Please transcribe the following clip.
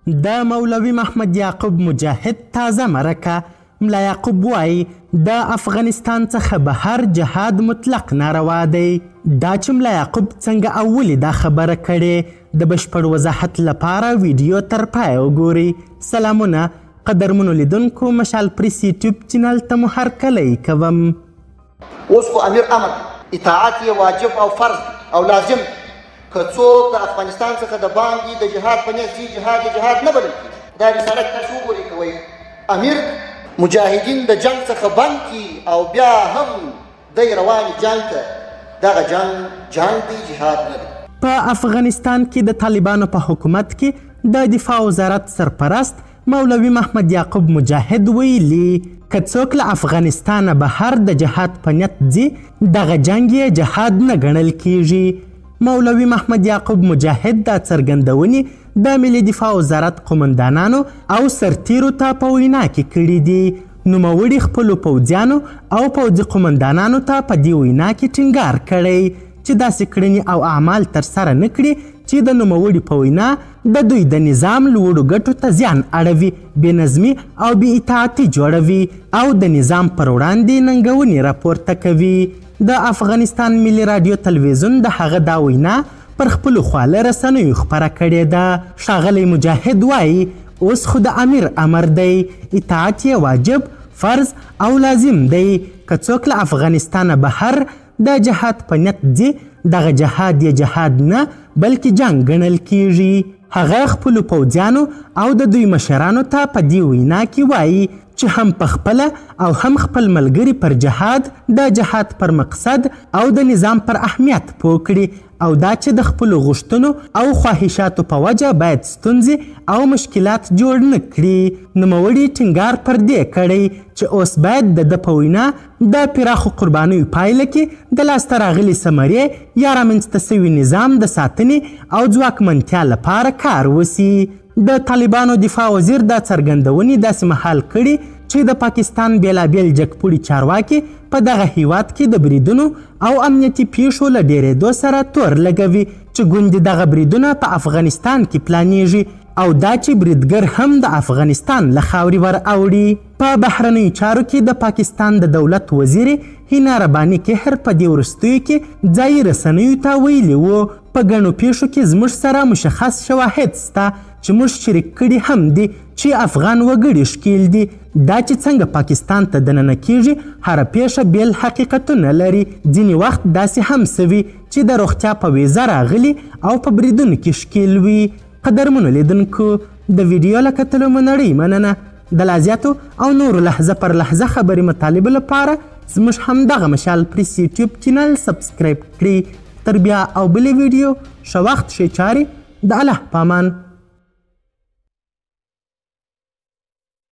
د مولوي محمد یعقوب مجاهد تازه مرکه. ملا یعقوب وایي د افغانستان څخه بهر جهاد مطلق ناروا دی. دا چې ملا یعقوب څنګه او ولې دا خبره کړې د بشپړ وضاحت لپاره ویډیو تر پایه وګورئ. سلامونه قدرمنو لیدونکو، مشال پریس یوټیوب چینل ته مو هرکلی کوم. اوس خو امیر امر اطاعت یې واجب او فرض او لازم. که څوک د افغانستان څخه د باندې د جهاد په نیت ځي، جهاد نه بلل کېږي. دا رسالت تاسو وګورئ کوئ امیر مجاهدین د جنگ څخه بند کړي او بیا هم دی روانې جنگ ته. دغه جنگ دی، جهاد نه دی. په افغانستان کې د طالبانو په حکومت کې د دفاع وزارت سرپرست مولوي محمد یعقوب مجاهد ویلي که څوک له افغانستانه بهر د جهاد په نیت ځي، دغه جنگ یې جهاد نه ګڼل کیږي. مولوي محمد یعقوب مجاهد دا څرګندونې د ملي دفاع وزارت قومندانانو او سرتیرو ته په وینا کې کړي دي. نوموړي خپلو پوځیانو او پوځي قومندانانو ته په دې وینا کې ټینګار کړی چې داسې کړنې او اعمال ترسره نه کړي چې د نوموړي په وینا د دوی د نظام لوړو ګټو ته زیان اړوي، بې نظمي او بې اطاعتي جوړوي او د نظام پر وړاندې ننګونې راپورته کوي. د افغانستان ملي رادیو تلویزیون د هغه دا وینا پر خپلو خواله رسنیو خپره کړې ده. ښاغلی مجاهد وایي اوس خو د امیر امر دی، اطاعت یې واجب، فرض او لازم دی. که څوک له افغانستانه بهر د جهاد په نیت ځي، دغه جهاد یې جهاد نه بلکې جنګ ګڼل کیږي. هغه خپلو پوځیانو او د دوی مشرانو ته په دې وینا کې وایي چې هم په خپله او هم خپل ملګري پر جهاد، د جهاد پر مقصد او د نظام پر اهمیت پوه کړي او دا چې د خپلو غوښتنو او خواهشاتو په وجه باید ستونزې او مشکلات جوړ نه کړي. نوموړي ټینګار پر دې کړی چې اوس باید د ده په وینا د پراخو قربانیو پایله کې د لاسته راغلي ثمرې یا رامنځته سوي نظام د ساتنې او ځواکمنتیا لپاره کار وسي. د طالبانو دفاع وزیر دا څرګندونې داسې مهال کړي چې د پاکستان بیلابیل جګپوړي چارواکي په دغه هیواد کې د بریدونو او امنیتي پیښو له ډیرېدو سره تور لګوي چې ګوندې دغه بریدونه په افغانستان کې پلانیږي او دا چې بریدګر هم د افغانستان له خاورې ور اوړي. په بهرنیو چارو کې د پاکستان د دولت وزیر هینا رباني کهر په دې وروستیو کې ځایي رسنیو ته ویلي وو په ګڼو پیښو کې زموږ سره مشخص شواهد شته چې موږ شریک کړي هم دي چې افغان وګړي ښکیل دي. دا چې څنګه پاکستان ته دننه کیږي هره پیښه بیل حقیقتونه لري. ځینې وخت داسې هم سوي چې د روغتیا په ویزه راغلي او په بریدونو کې ښکیل وي. قدرمنو لیدونکو، د ویډیو له کتلو مو نړۍ مننه. د لا زیاتو او نورو لحظه پر لحظه خبرې مطالبو لپاره زموږ همدغه مشال پریس یوټیوب چینل سبسکرایب کړئ. تر بیا او بلې ویډیو ښه وخت ښې چارې. د الله په امان.